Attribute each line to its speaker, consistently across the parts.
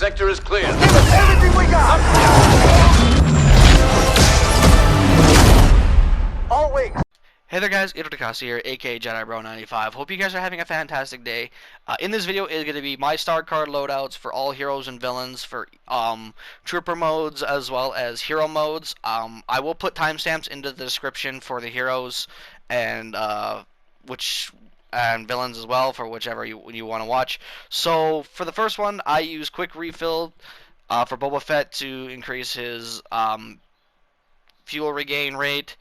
Speaker 1: Sector is clear.
Speaker 2: Give us everything we got! All wings.
Speaker 3: Hey there guys, Iden here, aka JediBro95. Hope you guys are having a fantastic day. In this video is going to be my star card loadouts for all heroes and villains for trooper modes as well as hero modes. I will put timestamps into the description for the heroes and villains as well for whichever you want to watch. So for the first one, I use quick refill for Boba Fett to increase his fuel regain rate.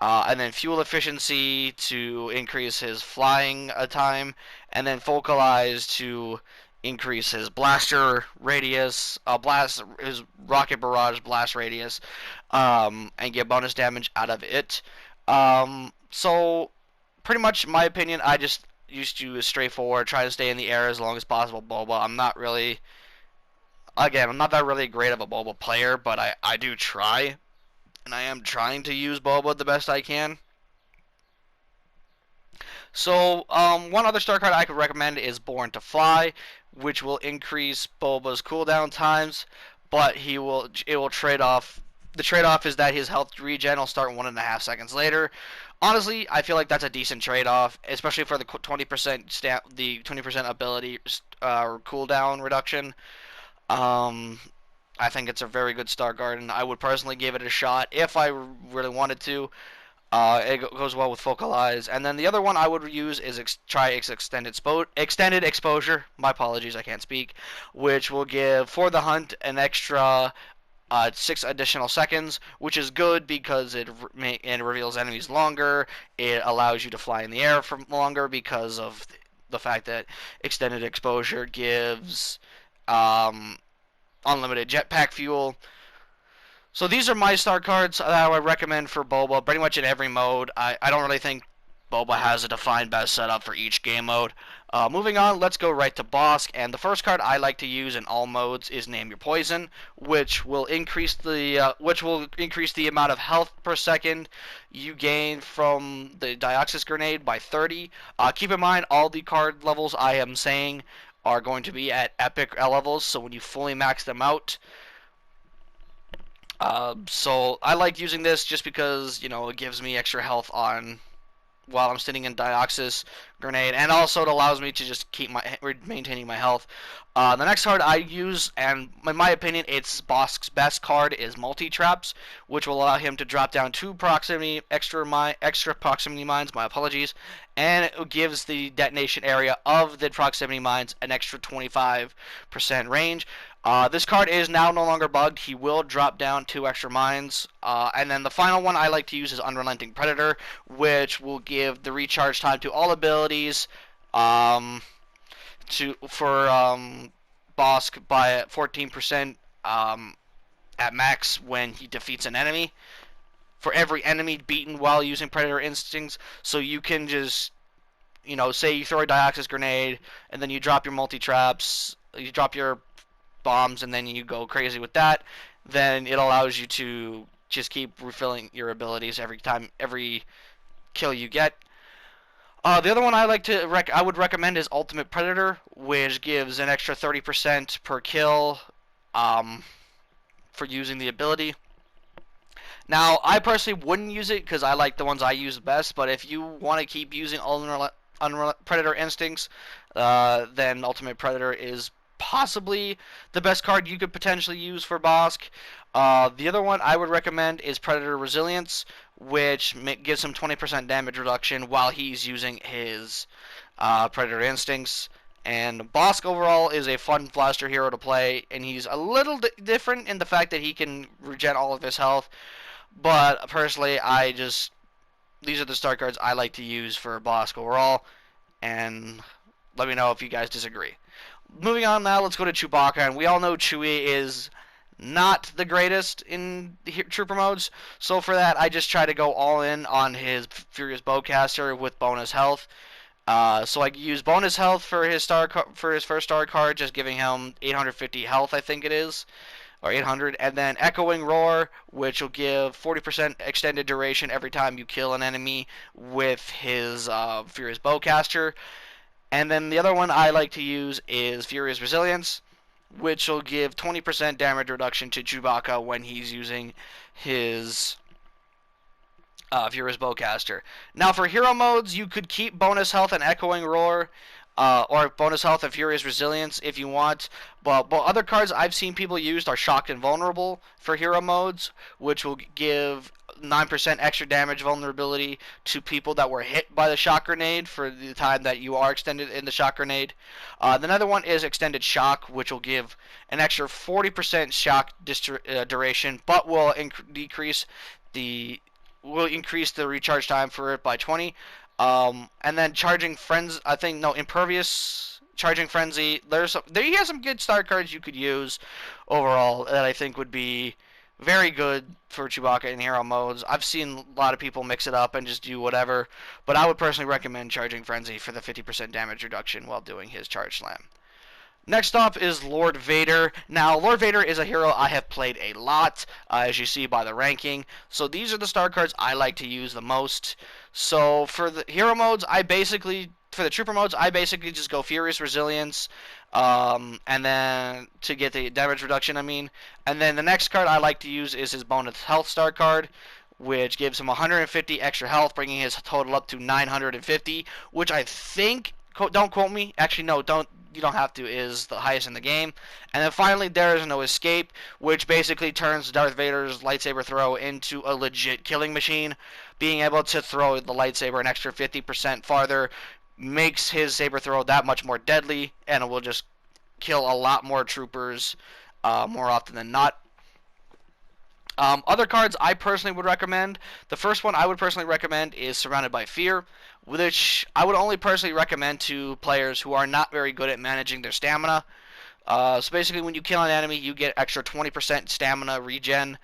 Speaker 3: And then fuel efficiency to increase his flying time, and then focalize to increase his blaster radius, his rocket barrage blast radius, and get bonus damage out of it. So pretty much, in my opinion, I just used to straightforward, try to stay in the air as long as possible. Boba, I'm not that really great of a Boba player, but I do try. And I am trying to use Boba the best I can. So, one other star card I could recommend is Born to Fly, which will increase Boba's cooldown times, but it will trade off. The trade-off is that his health regen will start 1.5 seconds later. Honestly, I feel like that's a decent trade-off, especially for the 20% ability cooldown reduction. I think it's a very good star card, and I would personally give it a shot if I really wanted to. It goes well with Focalize. And then the other one I would use is extended exposure. My apologies, I can't speak. Which will give for the hunt an extra 6 additional seconds, which is good because it reveals enemies longer. It allows you to fly in the air for longer because of the fact that extended exposure gives unlimited jetpack fuel. So these are my star cards that I would recommend for Boba, pretty much in every mode. I don't really think Boba has a defined best setup for each game mode. Moving on, let's go right to Bossk, and the first card I like to use in all modes is Name Your Poison, which will increase the amount of health per second you gain from the Dioxis grenade by 30. Keep in mind, all the card levels I am saying are going to be at epic levels, so when you fully max them out. So I like using this just because, it gives me extra health on while I'm sitting in Dioxis grenade, and also it allows me to just keep maintaining my health. The next card I use, and in my opinion it's Bossk's best card, is Multi-Traps, which will allow him to drop down 2 extra proximity mines, my apologies, and it gives the detonation area of the proximity mines an extra 25% range. This card is now no longer bugged. He will drop down 2 extra mines. And then the final one I like to use is Unrelenting Predator, which will give the recharge time to all abilities for Bossk by 14% at max when he defeats an enemy. For every enemy beaten while using Predator Instincts. So you can just, say you throw a Dioxis grenade, and then you drop your multi-traps, you drop your bombs, and then you go crazy with that. Then it allows you to just keep refilling your abilities every kill you get. The other one I would recommend is Ultimate Predator, which gives an extra 30% per kill for using the ability. Now, I personally wouldn't use it because I like the ones I use best, but if you want to keep using Predator Instincts, then Ultimate Predator is possibly the best card you could potentially use for Bossk. The other one I would recommend is Predator Resilience, which gives him 20% damage reduction while he's using his Predator Instincts. And Bossk overall is a fun blaster hero to play, and he's a little different in the fact that he can regen all of his health. But personally, these are the star cards I like to use for Bossk overall, and let me know if you guys disagree. Moving on now, let's go to Chewbacca, and we all know Chewie is not the greatest in trooper modes, so for that I just try to go all in on his Furious Bowcaster with bonus health. So I use bonus health for his first star card, just giving him 850 health, I think it is, or 800, and then Echoing Roar, which will give 40% extended duration every time you kill an enemy with his Furious Bowcaster. And then the other one I like to use is Furious Resilience, which will give 20% damage reduction to Chewbacca when he's using his Furious Bowcaster. Now for hero modes, you could keep bonus health and Echoing Roar, or bonus health and Furious Resilience if you want. But other cards I've seen people use are Shocked and Vulnerable for hero modes, which will give 9% extra damage vulnerability to people that were hit by the shock grenade for the time that you are extended in the shock grenade. The other one is Extended Shock, which will give an extra 40% shock duration, but will increase the recharge time for it by 20. And then Charging Friends, I think, no, Impervious, Charging Frenzy. There you have some good star cards you could use overall that I think would be very good for Chewbacca in hero modes. I've seen a lot of people mix it up and just do whatever, but I would personally recommend Charging Frenzy for the 50% damage reduction while doing his Charge Slam. Next up is Lord Vader. Now, Lord Vader is a hero I have played a lot, as you see by the ranking. So these are the star cards I like to use the most. So for the hero modes, for the trooper modes, I basically just go Furious Resilience, and then to get the damage reduction, and then the next card I like to use is his bonus health star card, which gives him 150 extra health, bringing his total up to 950, which I think, don't quote me, actually no, you don't have to, is the highest in the game. And then finally, There Is No Escape, which basically turns Darth Vader's lightsaber throw into a legit killing machine. Being able to throw the lightsaber an extra 50% farther makes his saber throw that much more deadly, and it will just kill a lot more troopers more often than not. Other cards I personally would recommend. The first one I would personally recommend is Surrounded by Fear, which I would only personally recommend to players who are not very good at managing their stamina. So basically, when you kill an enemy, you get extra 20% stamina regen,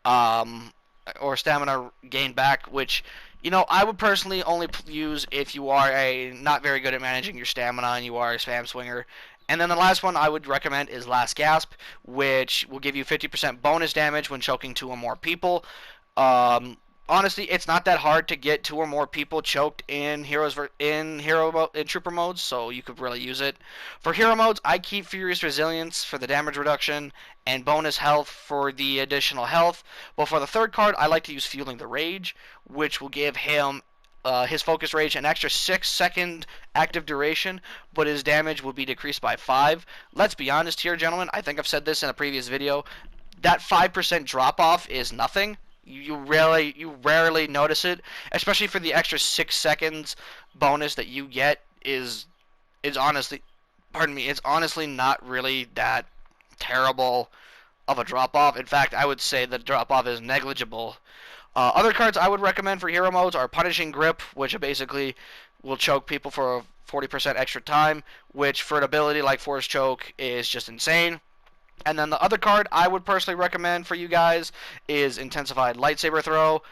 Speaker 3: or stamina gain back, which, I would personally only use if you are not very good at managing your stamina and you are a spam swinger. And then the last one I would recommend is Last Gasp, which will give you 50% bonus damage when choking 2 or more people. Honestly, it's not that hard to get 2 or more people choked in trooper modes, so you could really use it. For hero modes, I keep Furious Resilience for the damage reduction and bonus health for the additional health. But for the third card, I like to use Fueling the Rage, which will give him his focus rage an extra 6-second active duration, but his damage will be decreased by 5. Let's be honest here, gentlemen. I think I've said this in a previous video. That 5% drop off is nothing. You rarely notice it, especially for the extra 6 seconds bonus that you get is honestly, it's honestly not really that terrible of a drop off. In fact, I would say the drop off is negligible. Other cards I would recommend for hero modes are Punishing Grip, which basically will choke people for 40% extra time, which for an ability like Force Choke is just insane. And then the other card I would personally recommend for you guys is Intensified Lightsaber Throw,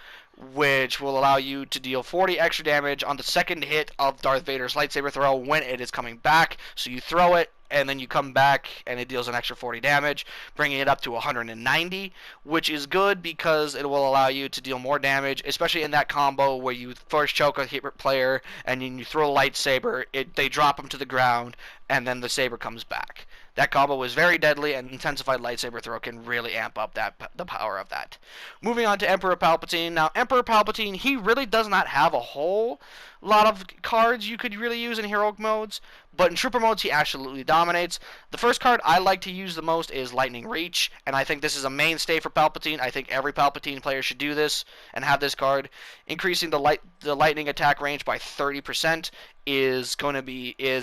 Speaker 3: which will allow you to deal 40 extra damage on the second hit of Darth Vader's lightsaber throw when it is coming back. So you throw it, and then you come back, and it deals an extra 40 damage, bringing it up to 190, which is good because it will allow you to deal more damage, especially in that combo where you first choke a hit player, and then you throw a lightsaber, they drop them to the ground, and then the saber comes back. That combo is very deadly, and Intensified Lightsaber Throw can really amp up the power of that. Moving on to Emperor Palpatine. Now, Emperor Palpatine, he really does not have a whole lot of cards you could really use in heroic modes, but in trooper modes, he absolutely dominates. The first card I like to use the most is Lightning Reach, and I think this is a mainstay for Palpatine. I think every Palpatine player should do this and have this card. Increasing the lightning attack range by 30% is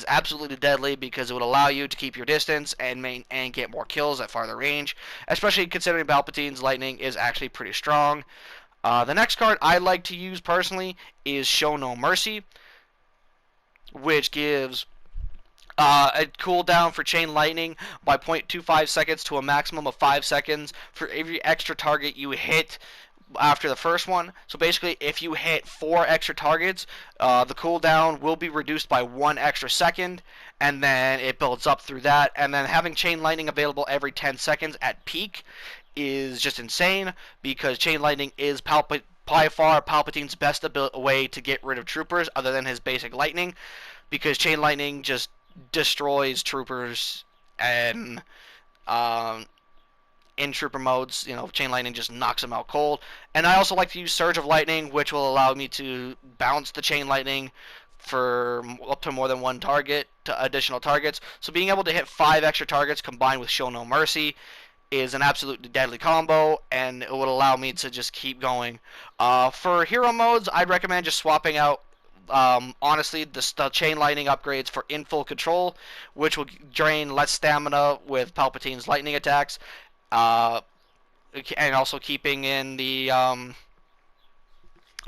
Speaker 3: absolutely deadly because it would allow you to keep your distance and get more kills at farther range, especially considering Palpatine's lightning is actually pretty strong. The next card I like to use personally is Show No Mercy, which gives a cooldown for Chain Lightning by 0.25 seconds to a maximum of 5 seconds for every extra target you hit after the first one. So basically, if you hit 4 extra targets, the cooldown will be reduced by 1 extra second, and then it builds up through that. And then having Chain Lightning available every 10 seconds at peak is just insane, because Chain Lightning is by far Palpatine's best way to get rid of troopers other than his basic lightning, because Chain Lightning just destroys troopers, and In trooper modes, chain lightning just knocks them out cold. And I also like to use surge of lightning, which will allow me to bounce the chain lightning for up to more than one target to additional targets. So being able to hit 5 extra targets combined with show no mercy is an absolutely deadly combo, and it would allow me to just keep going. For hero modes, I'd recommend just swapping out honestly, the chain lightning upgrades for in full control, which will drain less stamina with Palpatine's lightning attacks, uh, and also keeping in the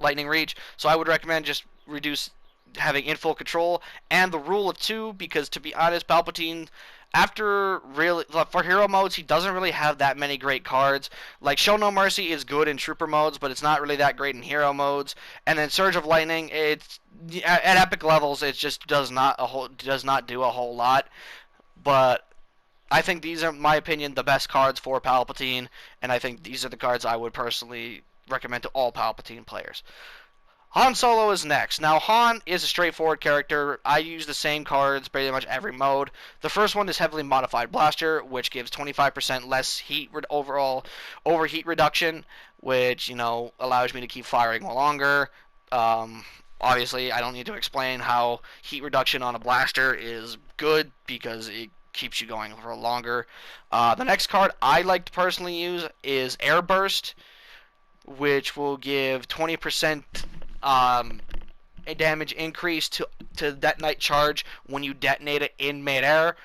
Speaker 3: lightning reach. So I would recommend just reduce having in full control and the rule of 2, because to be honest, Palpatine, after really for hero modes, he doesn't really have that many great cards. Like Show No Mercy is good in trooper modes, but it's not really that great in hero modes. And then Surge of Lightning, it's at epic levels, it just does not do a whole lot. But I think these are, in my opinion, the best cards for Palpatine, and I think these are the cards I would personally recommend to all Palpatine players. Han Solo is next. Now, Han is a straightforward character. I use the same cards pretty much every mode. The first one is Heavily Modified Blaster, which gives 25% less overheat reduction, which, allows me to keep firing longer. Obviously, I don't need to explain how heat reduction on a blaster is good, because it keeps you going for longer. The next card I like to personally use is Air Burst, which will give 20% a damage increase to detonate charge when you detonate it in midair,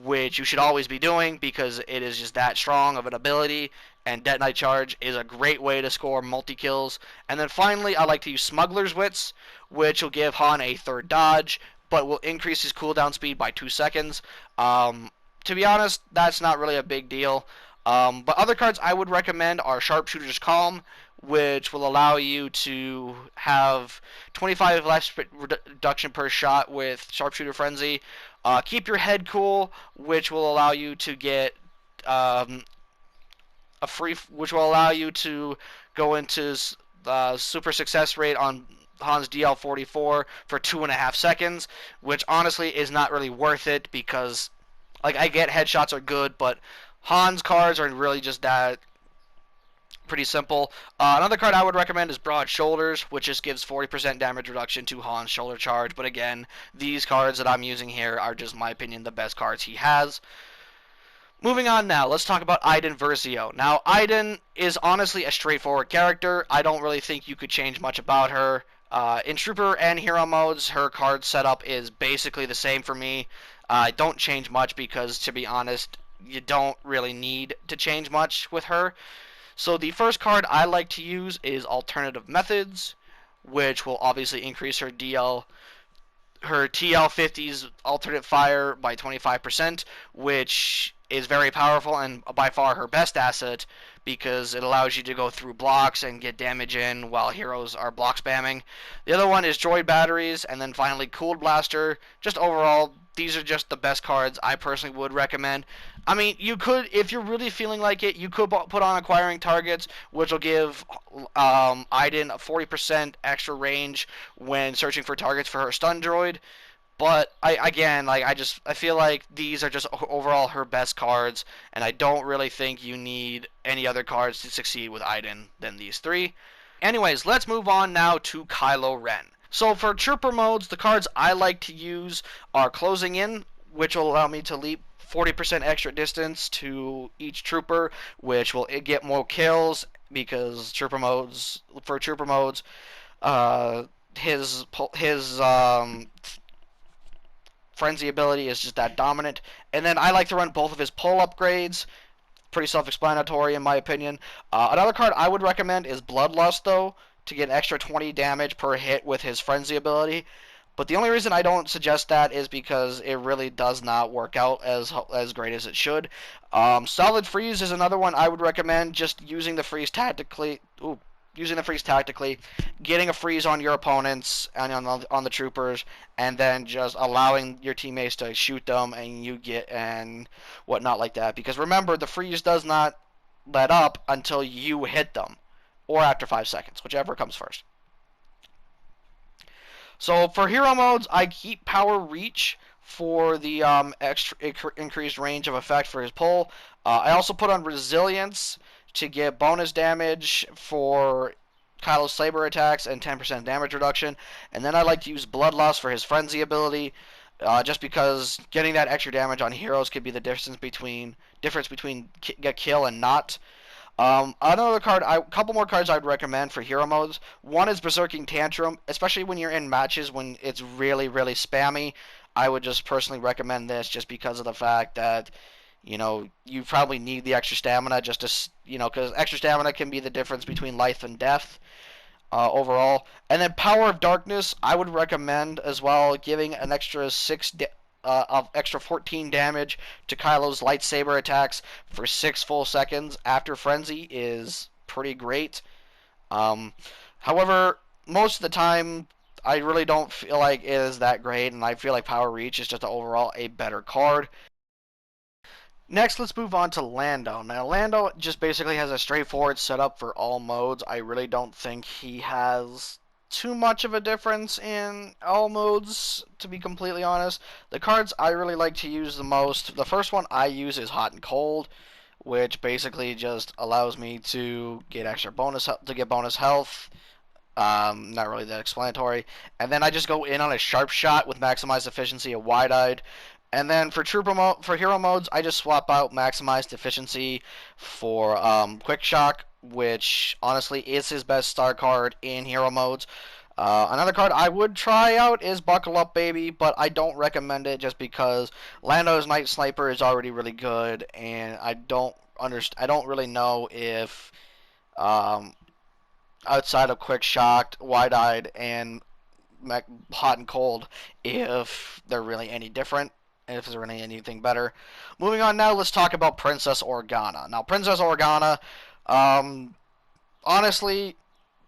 Speaker 3: which you should always be doing because it is just that strong of an ability, and detonate charge is a great way to score multi-kills. And then finally, I like to use Smuggler's Wits, which will give Han a third dodge, but will increase his cooldown speed by 2 seconds. To be honest, that's not really a big deal. But other cards I would recommend are Sharpshooter's Calm, which will allow you to have 25 less reduction per shot with Sharpshooter Frenzy. Keep Your Head Cool, which will allow you to get which will allow you to go into super success rate on Han's DL44 for 2.5 seconds, which honestly is not really worth it, because I get headshots are good, but Han's cards are really just that pretty simple. Another card I would recommend is Broad Shoulders, which just gives 40% damage reduction to Han's shoulder charge. But again, these cards that I'm using here are just, in my opinion, the best cards he has. Moving on now, let's talk about Iden Versio. Now, Iden is honestly a straightforward character. I don't really think you could change much about her. In Trooper and Hero modes, her card setup is basically the same for me. Don't change much because, to be honest, you don't really need to change much with her. So the first card I like to use is Alternative Methods, which will obviously increase her TL50's alternate fire by 25%, which is very powerful and by far her best asset, because it allows you to go through blocks and get damage in while heroes are block spamming. The other one is Droid Batteries, and then finally Cooled Blaster. Just overall, these are just the best cards I personally would recommend. I mean, you could, if you're really feeling like it, you could put on Acquiring Targets, which will give Iden a 40% extra range when searching for targets for her stun droid. But I feel like these are just overall her best cards, and I don't really think you need any other cards to succeed with Iden than these three. Anyways, let's move on now to Kylo Ren. So for Trooper modes, the cards I like to use are Closing In, which will allow me to leap 40% extra distance to each trooper, which will get more kills, because for trooper modes, his frenzy ability is just that dominant. And then I like to run both of his pull upgrades. Pretty self-explanatory in my opinion. Another card I would recommend is Bloodlust, though, to get an extra 20 damage per hit with his frenzy ability. But the only reason I don't suggest that is because it really does not work out as great as it should. Solid Freeze is another one I would recommend, just using the freeze tactically. Getting a freeze on your opponents and on the troopers, and then just allowing your teammates to shoot them and whatnot like that. Because remember, the freeze does not let up until you hit them, or after 5 seconds, whichever comes first. So for hero modes, I keep Power Reach for the extra increased range of effect for his pull. I also put on Resilience to get bonus damage for Kylo's saber attacks and 10% damage reduction. And then I like to use Bloodlust for his Frenzy ability, just because getting that extra damage on heroes could be the difference between get kill and not. Another card, a couple more cards I'd recommend for hero modes. One is Berserking Tantrum, especially when you're in matches when it's really, really spammy. I would just personally recommend this just because of the fact that, you probably need the extra stamina just to, because extra stamina can be the difference between life and death overall. And then Power of Darkness, I would recommend as well, giving an extra extra 14 damage to Kylo's lightsaber attacks for 6 full seconds after Frenzy is pretty great. However, most of the time, I really don't feel like it is that great, and I feel like Power Reach is just overall a better card. Next, let's move on to Lando. Now, Lando just basically has a straightforward setup for all modes. I really don't think he has too much of a difference in all modes, to be completely honest. The cards I really like to use the most, the first one I use is Hot and Cold, which basically just allows me to get extra bonus health. Not really that explanatory. And then I just go in on a Sharp Shot with maximized efficiency of Wide-Eyed. And then for hero modes, I just swap out maximized efficiency for Quick Shock, which honestly is his best star card in hero modes. Another card I would try out is Buckle Up Baby, but I don't recommend it just because Lando's Night Sniper is already really good, and I don't really know if outside of Quick Shock, Wide-Eyed, and Hot and Cold, if they're really any different. If there's really anything better. Moving on now, let's talk about Princess Organa. Now, Princess Organa, honestly,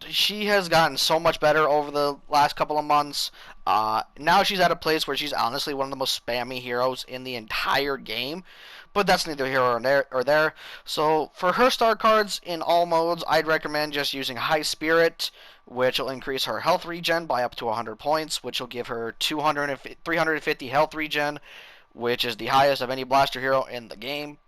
Speaker 3: she has gotten so much better over the last couple of months. Now she's at a place where she's honestly one of the most spammy heroes in the entire game. But that's neither here or there. So for her star cards in all modes, I'd recommend just using High Spirit, which will increase her health regen by up to 100 points, which will give her 350 health regen, which is the highest of any blaster hero in the game.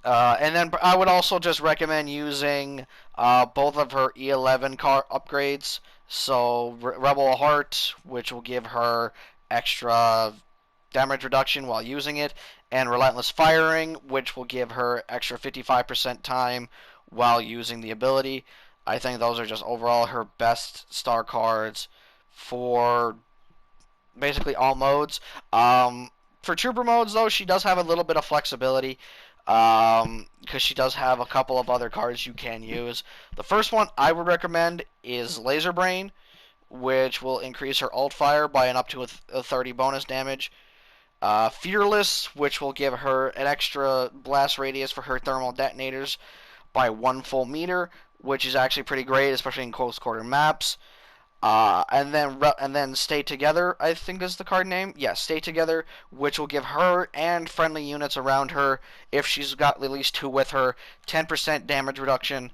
Speaker 3: And then I would also just recommend using both of her E11 car upgrades. So Rebel Heart, which will give her extra damage reduction while using it, and Relentless Firing, which will give her extra 55% time while using the ability. I think those are just overall her best star cards for basically all modes. For trooper modes, though, she does have a little bit of flexibility, because she does have a couple of other cards you can use. The first one I would recommend is Laser Brain, which will increase her ult fire by an up to a 30 bonus damage. Fearless, which will give her an extra blast radius for her thermal detonators by 1 full meter, which is actually pretty great, especially in close quarter maps. And then Stay Together, I think is the card name. Yes, Stay Together, which will give her and friendly units around her, if she's got at least 2 with her, 10% damage reduction.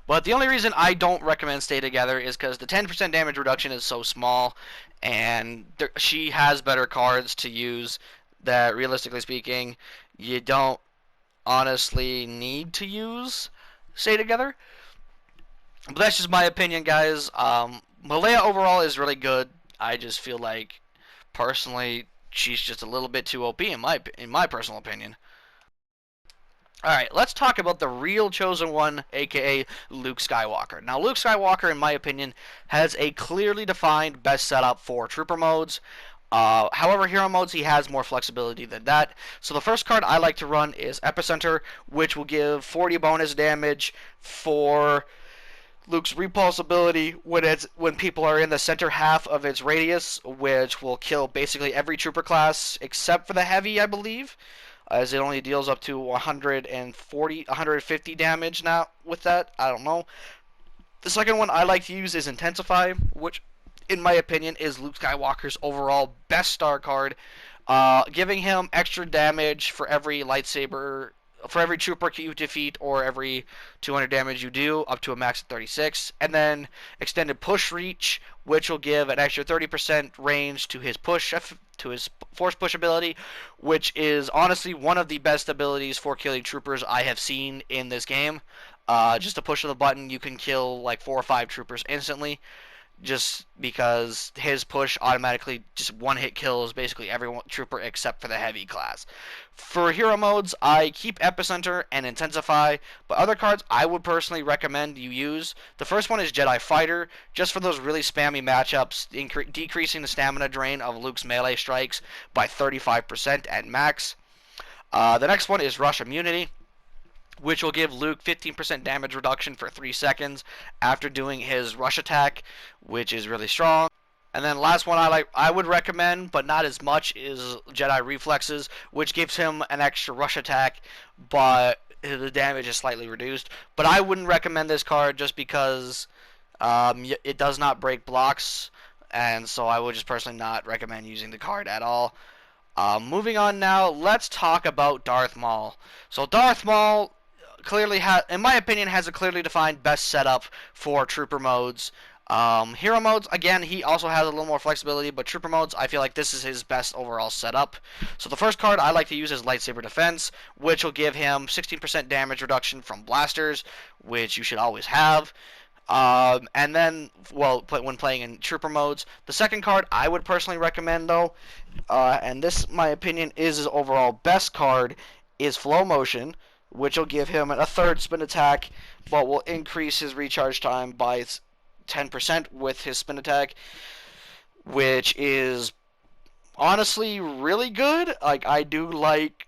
Speaker 3: But the only reason I don't recommend Stay Together is because the 10% damage reduction is so small, and she has better cards to use that, realistically speaking, you don't honestly need to use Stay Together. But that's just my opinion, guys. Leia overall is really good. I just feel like, personally, she's just a little bit too OP in my personal opinion. Alright, let's talk about the real Chosen One, aka Luke Skywalker. Now, Luke Skywalker, in my opinion, has a clearly defined best setup for trooper modes. However, hero modes, he has more flexibility than that. So the first card I like to run is Epicenter, which will give 40 bonus damage for Luke's repulse ability when people are in the center half of its radius, which will kill basically every trooper class except for the heavy, I believe, as it only deals up to 150 damage now with that. I don't know. The second one I like to use is Intensify, which, in my opinion, is Luke Skywalker's overall best star card, giving him extra damage for every lightsaber for every trooper you defeat or every 200 damage you do, up to a max of 36. And then extended push reach, which will give an extra 30% range to his force push ability, which is honestly one of the best abilities for killing troopers I have seen in this game. Just a push of the button, you can kill like 4 or 5 troopers instantly, just because his push automatically just one-hit kills basically every trooper except for the heavy class. For hero modes, I keep Epicenter and Intensify, but other cards I would personally recommend you use. The first one is Jedi Fighter, just for those really spammy matchups, decreasing the stamina drain of Luke's melee strikes by 35% at max. The next one is Rush Immunity, which will give Luke 15% damage reduction for 3 seconds after doing his rush attack, which is really strong. And then last one I would recommend, but not as much, is Jedi Reflexes, which gives him an extra rush attack, but the damage is slightly reduced. But I wouldn't recommend this card just because it does not break blocks, and so I would just personally not recommend using the card at all. Moving on now, let's talk about Darth Maul. So Darth Maul clearly in my opinion, has a clearly defined best setup for trooper modes. Hero modes, again, he also has a little more flexibility, but trooper modes, I feel like this is his best overall setup. So the first card I like to use is Lightsaber Defense, which will give him 16% damage reduction from blasters, which you should always have. And then, well, when playing in trooper modes, the second card I would personally recommend, though, and this, in my opinion, is his overall best card, is Flow Motion, which will give him a third spin attack, but will increase his recharge time by 10% with his spin attack, which is honestly really good. Like, I do like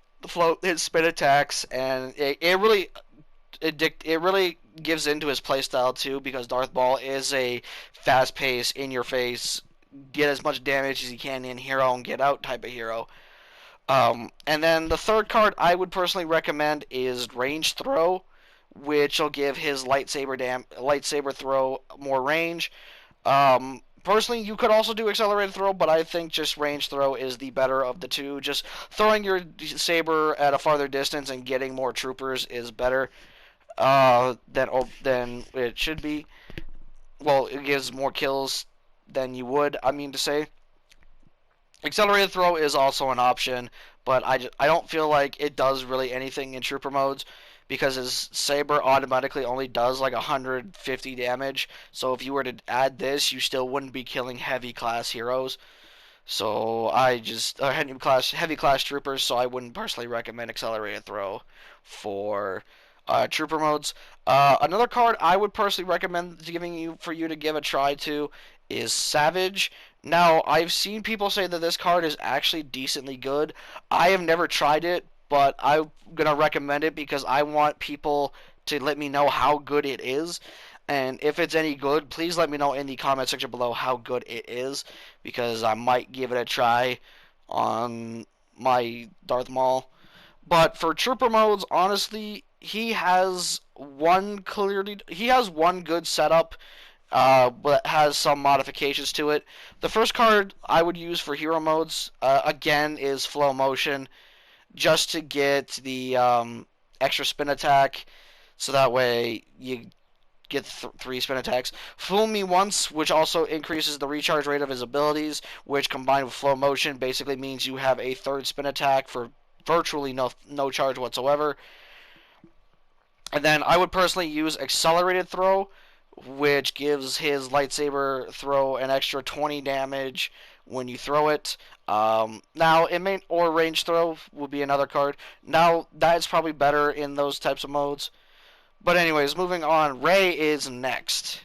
Speaker 3: his spin attacks, and it really gives into his playstyle too, because Darth Maul is a fast-paced, in-your-face, get as much damage as he can in hero and get out type of hero. And then the third card I would personally recommend is Range Throw, which will give his lightsaber throw more range. Personally, you could also do Accelerated Throw, but I think just Range Throw is the better of the two. Just throwing your saber at a farther distance and getting more troopers is better than it should be. Well, it gives more kills than you would, I mean to say. Accelerated Throw is also an option, but I don't feel like it does really anything in trooper modes, because his saber automatically only does like 150 damage. So if you were to add this, you still wouldn't be killing heavy class heroes. So heavy class troopers. So I wouldn't personally recommend Accelerated Throw for trooper modes. Another card I would personally recommend for you to give a try to is Savage. Now, I've seen people say that this card is actually decently good. I have never tried it, but I'm going to recommend it because I want people to let me know how good it is. And if it's any good, please let me know in the comment section below how good it is, because I might give it a try on my Darth Maul. But for trooper modes, honestly, he has one good setup, but has some modifications to it. The first card I would use for hero modes, again, is Flow Motion, just to get the extra spin attack, so that way you get 3 spin attacks. Fool Me Once, which also increases the recharge rate of his abilities, which combined with Flow Motion basically means you have a third spin attack for virtually no charge whatsoever. And then I would personally use Accelerated Throw, which gives his lightsaber throw an extra 20 damage when you throw it. Now, or Range Throw would be another card. Now, that's probably better in those types of modes. But anyways, moving on, Rey is next.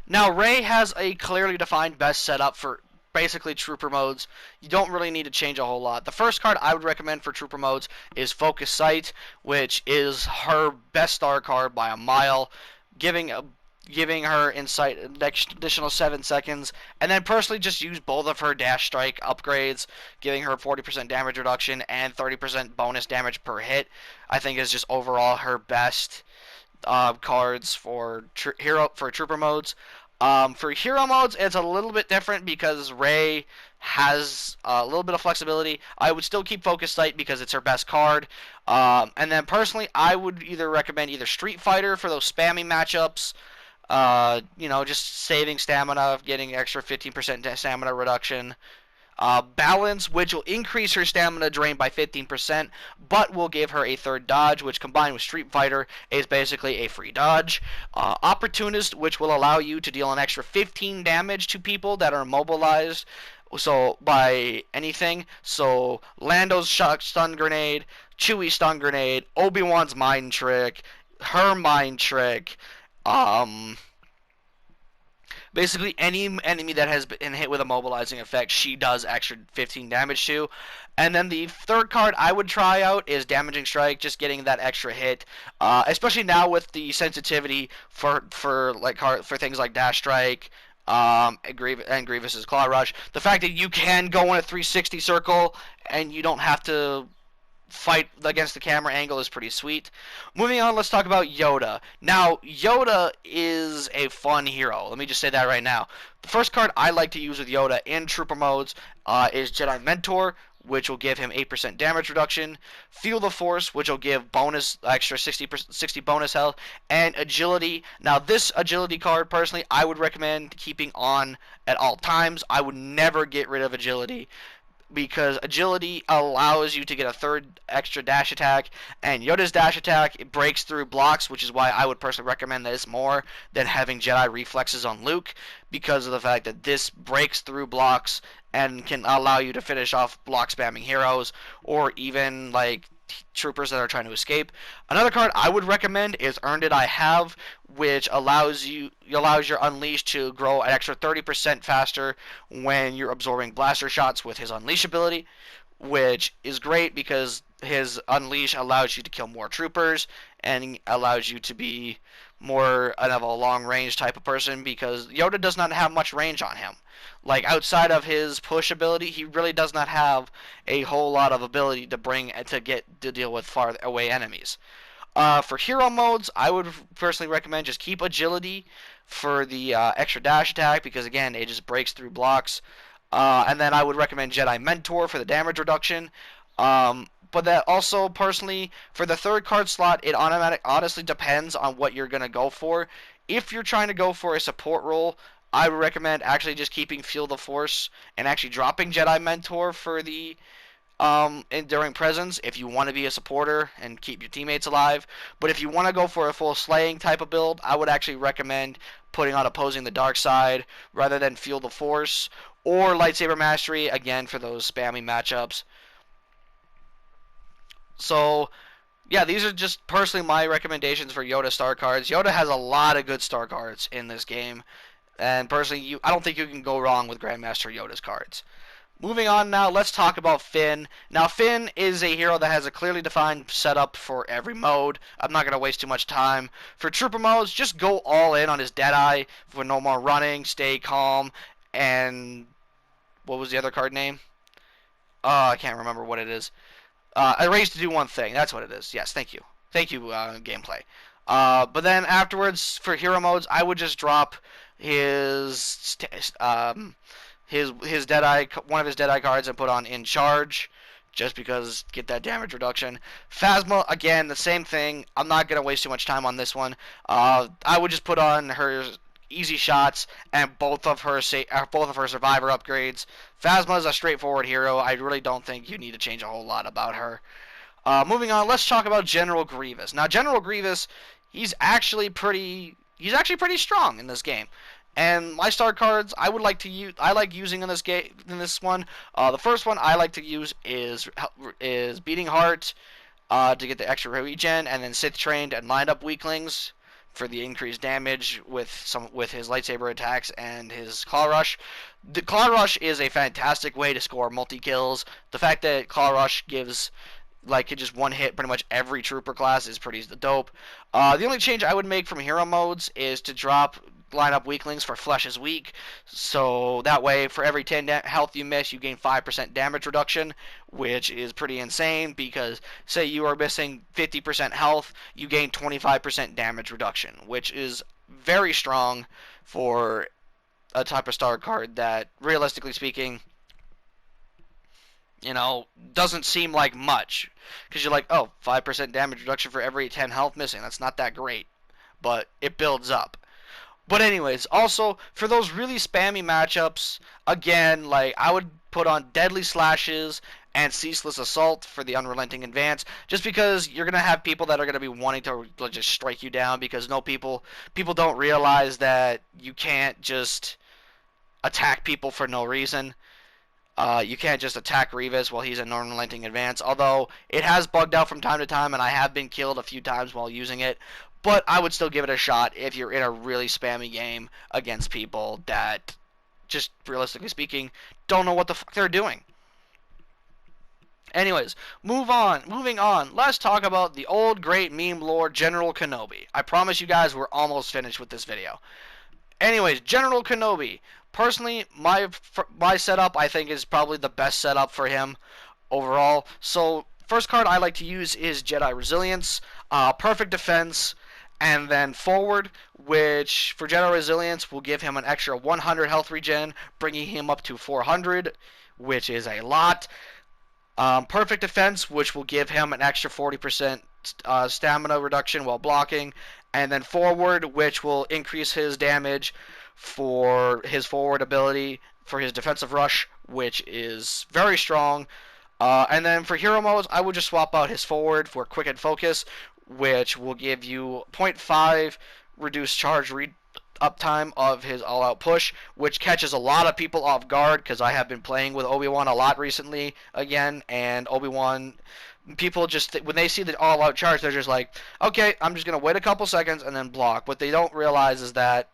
Speaker 3: Now, Rey has a clearly defined best setup for basically trooper modes. You don't really need to change a whole lot. The first card I would recommend for trooper modes is Focus Sight, which is her best star card by a mile, giving her insight an additional 7 seconds, and then personally just use both of her dash strike upgrades, giving her 40% damage reduction and 30% bonus damage per hit. I think is just overall her best cards for trooper modes. For hero modes, it's a little bit different because Rey has a little bit of flexibility. I would still keep Focus Sight because it's her best card. And then personally, I would either recommend either Street Fighter for those spammy matchups. Just saving stamina, getting extra 15% stamina reduction. Balance, which will increase her stamina drain by 15%, but will give her a third dodge, which combined with Street Fighter is basically a free dodge. Opportunist, which will allow you to deal an extra 15 damage to people that are immobilized. So by anything, so Lando's stun grenade, Chewie's stun grenade, Obi-Wan's mind trick, her mind trick, basically any enemy that has been hit with a mobilizing effect, she does extra 15 damage to. And then the third card I would try out is Damaging Strike, just getting that extra hit, especially now with the sensitivity for things like Dash Strike. And Grievous's Claw Rush. The fact that you can go in a 360 circle and you don't have to fight against the camera angle is pretty sweet. Moving on, let's talk about Yoda. Now, Yoda is a fun hero. Let me just say that right now. The first card I like to use with Yoda in Trooper modes is Jedi Mentor, which will give him 8% damage reduction, Feel the Force, which will give extra 60 bonus health, and Agility. Now, this Agility card, personally, I would recommend keeping on at all times. I would never get rid of Agility, because Agility allows you to get a third extra dash attack, and Yoda's dash attack, it breaks through blocks, which is why I would personally recommend this more than having Jedi reflexes on Luke, because of the fact that this breaks through blocks and can allow you to finish off block spamming heroes, or even like troopers that are trying to escape. Another card I would recommend is Earned It I Have, which allows your Unleash to grow an extra 30% faster when you're absorbing blaster shots with his Unleash ability, which is great because his Unleash allows you to kill more troopers and allows you to be more of a long range type of person, because Yoda does not have much range on him. Like, outside of his push ability, he really does not have a whole lot of ability to deal with far away enemies. For hero modes, I would personally recommend just keep Agility for the extra dash attack, because again, it just breaks through blocks. And then I would recommend Jedi Mentor for the damage reduction. But that also, personally, for the third card slot, it honestly depends on what you're going to go for. If you're trying to go for a support role, I would recommend actually just keeping Feel the Force and actually dropping Jedi Mentor for the Enduring Presence if you want to be a supporter and keep your teammates alive. But if you want to go for a full slaying type of build, I would actually recommend putting on Opposing the Dark Side rather than Feel the Force, or Lightsaber Mastery, again, for those spammy matchups. So, yeah, these are just personally my recommendations for Yoda star cards. Yoda has a lot of good star cards in this game, and personally, I don't think you can go wrong with Grandmaster Yoda's cards. Moving on now, let's talk about Finn. Now, Finn is a hero that has a clearly defined setup for every mode. I'm not going to waste too much time. For Trooper modes, just go all in on his Deadeye for no more running, stay calm, and what was the other card name? I can't remember what it is. Erase to do one thing. That's what it is. Yes, thank you. Thank you, gameplay. But then afterwards, for hero modes, I would just drop his Deadeye, one of his Deadeye cards, and put on In Charge, just because get that damage reduction. Phasma, again, the same thing. I'm not gonna waste too much time on this one. I would just put on her Easy Shots and both of her Survivor upgrades. Phasma is a straightforward hero. I really don't think you need to change a whole lot about her. Moving on, let's talk about General Grievous. Now, General Grievous, he's actually pretty strong in this game. And my star cards I like using in this one. The first one I like to use is Beating Heart to get the extra regen, and then Sith Trained and Lined Up Weaklings for the increased damage with his lightsaber attacks and his Claw Rush. The Claw Rush is a fantastic way to score multi-kills. The fact that Claw Rush gives just one hit pretty much every trooper class is pretty dope. The only change I would make from hero modes is to drop Line Up Weaklings for Flesh is Weak, so that way for every 10 health you miss, you gain 5% damage reduction, which is pretty insane, because say you are missing 50% health, you gain 25% damage reduction, which is very strong for a type of star card that, realistically speaking, doesn't seem like much. Because you're like, oh, 5% damage reduction for every 10 health missing. That's not that great. But it builds up. But anyways, also, for those really spammy matchups, again, like, I would put on Deadly Slashes and Ceaseless Assault for the Unrelenting Advance, just because you're going to have people that are going to be wanting to just strike you down, because people don't realize that you can't just attack people for no reason. You can't just attack Grievous while he's in Unrelenting Advance, although it has bugged out from time to time, and I have been killed a few times while using it. But I would still give it a shot if you're in a really spammy game against people that, just realistically speaking, don't know what the fuck they're doing. Anyways, moving on. Let's talk about the old great meme lord, General Kenobi. I promise you guys we're almost finished with this video. Anyways, General Kenobi. Personally, my setup, I think, is probably the best setup for him overall. So, first card I like to use is Jedi Resilience, Perfect Defense, and then Forward, which for Jedi Resilience will give him an extra 100 health regen, bringing him up to 400, which is a lot. Perfect Defense, which will give him an extra 40% stamina reduction while blocking, and then Forward, which will increase his damage for his forward ability for his defensive rush, which is very strong. And then for hero modes, I would just swap out his forward for quick and focus, which will give you 0.5 reduced charge uptime of his all-out push, which catches a lot of people off guard, because I have been playing with Obi-Wan a lot recently again, and Obi-Wan, people just, when they see the all-out charge, they're just like, okay, I'm just going to wait a couple seconds and then block. What they don't realize is that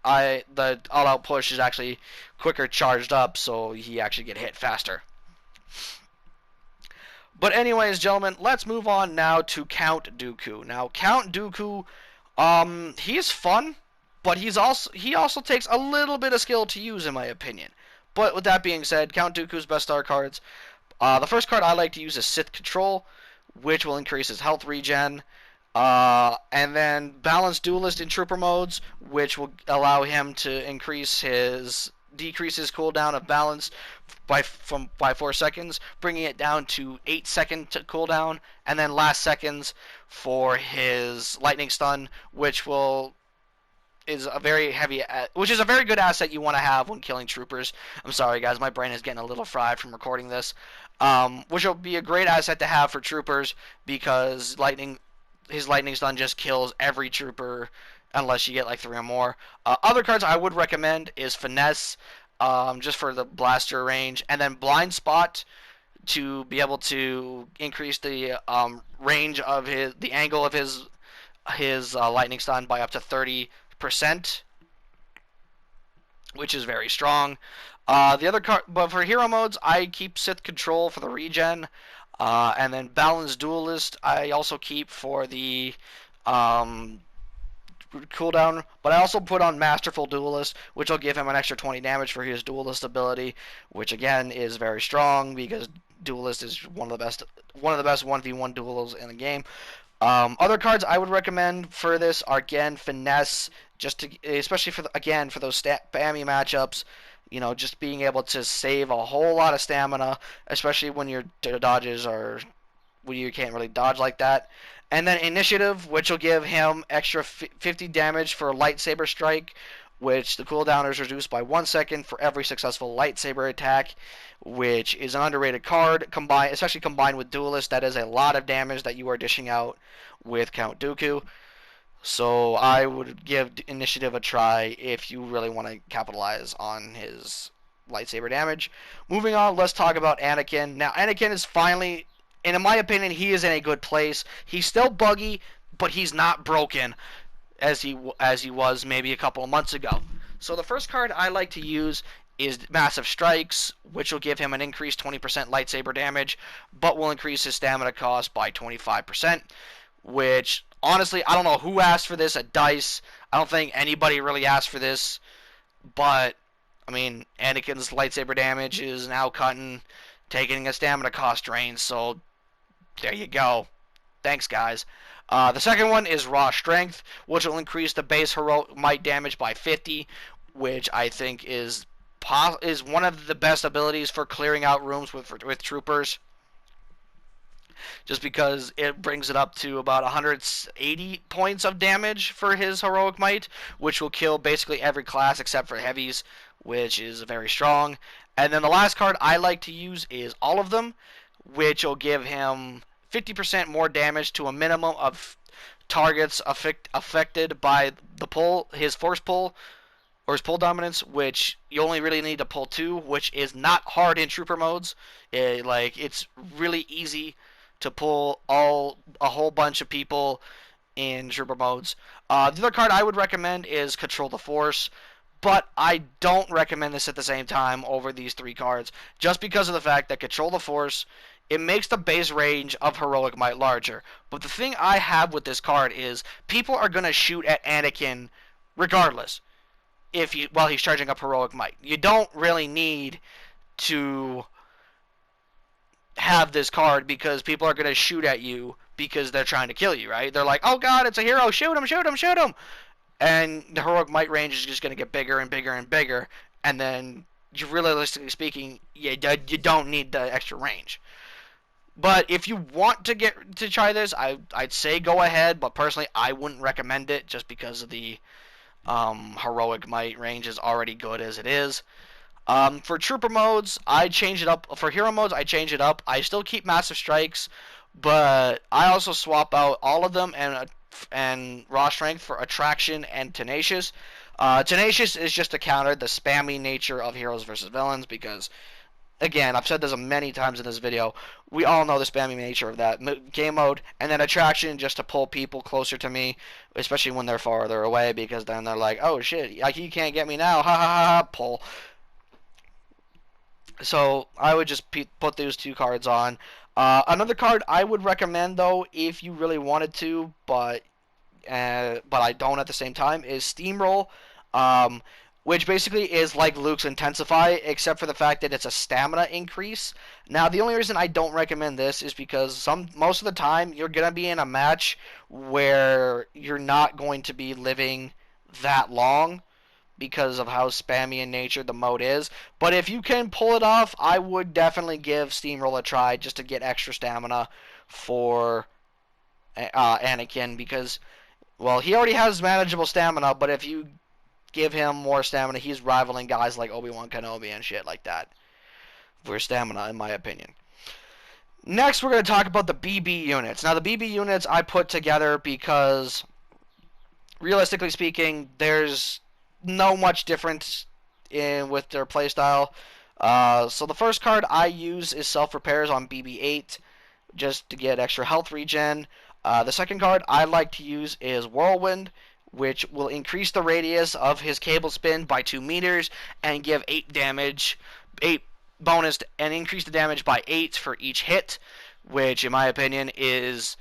Speaker 3: the all-out push is actually quicker charged up, so he actually get hit faster. But anyways, gentlemen, let's move on now to Count Dooku. Now, Count Dooku, he's fun, but he also takes a little bit of skill to use, in my opinion. But with that being said, Count Dooku's best star cards. The first card I like to use is Sith Control, which will increase his health regen. And then Balanced Duelist in Trooper modes, which will allow him to decrease his cooldown of balance by 4 seconds, bringing it down to 8-second cooldown, and then last seconds for his lightning stun, which is a very good asset you want to have when killing troopers. I'm sorry guys, my brain is getting a little fried from recording this. Which will be a great asset to have for troopers, because his lightning stun just kills every trooper unless you get like 3 or more. Other cards I would recommend is Finesse, just for the blaster range, and then Blind Spot to be able to increase the range of the angle of his lightning stun by up to 30%, which is very strong. The other card, but for hero modes, I keep Sith Control for the regen. And then Balanced Duelist I also keep for the cooldown, but I also put on Masterful Duelist, which will give him an extra 20 damage for his Duelist ability, which again is very strong, because Duelist is one of the best 1v1 duels in the game. Other cards I would recommend for this are, again, Finesse, especially for those spammy matchups. Just being able to save a whole lot of stamina, especially when your dodges when you can't really dodge like that. And then Initiative, which will give him extra 50 damage for a lightsaber strike, which the cooldown is reduced by 1 second for every successful lightsaber attack, which is an underrated card, especially combined with Duelist. That is a lot of damage that you are dishing out with Count Dooku. So I would give Initiative a try if you really want to capitalize on his lightsaber damage. Moving on, let's talk about Anakin. Now, Anakin is finally, and in my opinion, he is in a good place. He's still buggy, but he's not broken as he was maybe a couple of months ago. So the first card I like to use is Massive Strikes, which will give him an increased 20% lightsaber damage, but will increase his stamina cost by 25%, which, honestly, I don't know who asked for this at DICE. I don't think anybody really asked for this, but, I mean, Anakin's lightsaber damage is now taking a stamina cost drain, so there you go. Thanks, guys. The second one is Raw Strength, which will increase the base heroic might damage by 50, which I think is one of the best abilities for clearing out rooms with troopers. Just because it brings it up to about 180 points of damage for his heroic might, which will kill basically every class except for heavies, which is very strong. And then the last card I like to use is All of Them, which will give him 50% more damage to a minimum of targets affected by the pull, his force pull, or his pull dominance, which you only really need to pull 2, which is not hard in trooper modes. It's really easy to pull a whole bunch of people in trooper modes. The other card I would recommend is Control the Force, but I don't recommend this at the same time over these 3 cards, just because of the fact that Control the Force, it makes the base range of heroic might larger. But the thing I have with this card is people are going to shoot at Anakin regardless while he's charging up heroic might. You don't really need to have this card because people are going to shoot at you because they're trying to kill you, right? They're like, oh god, it's a hero, shoot him, shoot him, shoot him! And the heroic might range is just going to get bigger and bigger and bigger, and then, realistically speaking, you don't need the extra range. But if you want to try this, I'd say go ahead, but personally I wouldn't recommend it just because of the heroic might range is already good as it is. For trooper modes, I change it up. For hero modes, I change it up. I still keep massive strikes, but I also swap out all of them and raw strength for attraction and tenacious. Tenacious is just to counter the spammy nature of heroes versus villains because, again, I've said this many times in this video, we all know the spammy nature of that game mode. And then attraction just to pull people closer to me, especially when they're farther away, because then they're like, oh shit, like, you can't get me now, ha ha ha ha, pull. So I would just put those 2 cards on. Another card I would recommend, though, if you really wanted to, but I don't at the same time, is Steamroll, which basically is like Luke's Intensify, except for the fact that it's a stamina increase. Now, the only reason I don't recommend this is because most of the time you're going to be in a match where you're not going to be living that long, because of how spammy in nature the mode is. But if you can pull it off, I would definitely give Steamroll a try just to get extra stamina for Anakin, because, well, he already has manageable stamina, but if you give him more stamina, he's rivaling guys like Obi-Wan Kenobi and shit like that for stamina, in my opinion. Next, we're going to talk about the BB units. Now, the BB units I put together because, realistically speaking, there's no much difference with their playstyle. So the first card I use is Self Repairs on BB-8, just to get extra health regen. The second card I like to use is Whirlwind, which will increase the radius of his cable spin by 2 meters and give 8 bonus, and increase the damage by 8 for each hit, which in my opinion is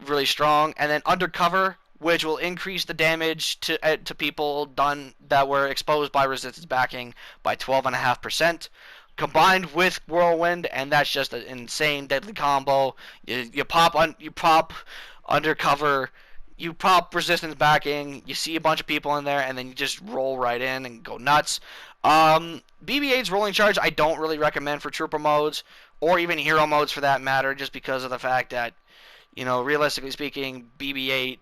Speaker 3: really strong. And then Undercover, which will increase the damage to people that were exposed by resistance backing by 12.5%, combined with Whirlwind, and that's just an insane deadly combo. You pop Undercover, you pop resistance backing, you see a bunch of people in there, and then you just roll right in and go nuts. BB-8's Rolling Charge I don't really recommend for trooper modes, or even hero modes for that matter, just because of the fact that, realistically speaking, BB-8,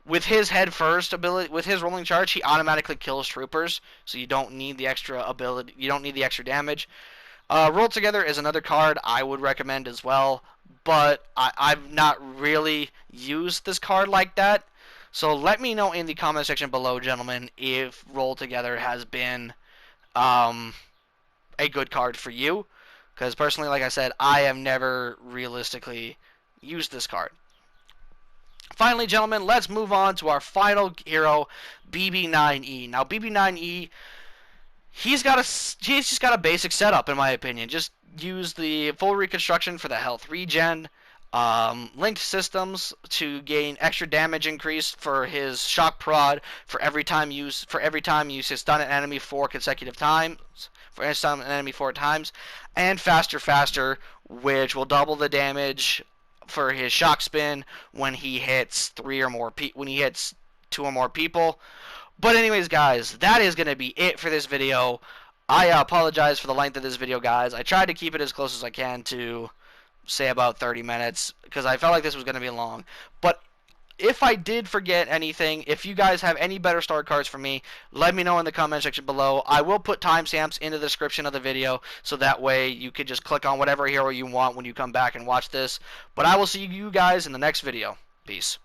Speaker 3: with his head first ability, with his Rolling Charge, he automatically kills troopers, so you don't need the extra ability, you don't need the extra damage. Roll Together is another card I would recommend as well, but I've not really used this card like that. So let me know in the comment section below, gentlemen, if Roll Together has been a good card for you. Because personally, like I said, I have never realistically used this card. Finally, gentlemen, let's move on to our final hero, BB-9E. Now, BB-9E, he's just got a basic setup, in my opinion. Just use the full reconstruction for the health regen, linked systems to gain extra damage increase for his shock prod for every time you stun an enemy 4 consecutive times, and faster, which will double the damage for his shock spin when he hits when he hits 2 or more people. But anyways, guys, that is going to be it for this video. I apologize for the length of this video, guys. I tried to keep it as close as I can to, say, about 30 minutes, because I felt like this was going to be long. But if I did forget anything, if you guys have any better star cards for me, let me know in the comment section below. I will put timestamps in the description of the video, so that way you could just click on whatever hero you want when you come back and watch this. But I will see you guys in the next video. Peace.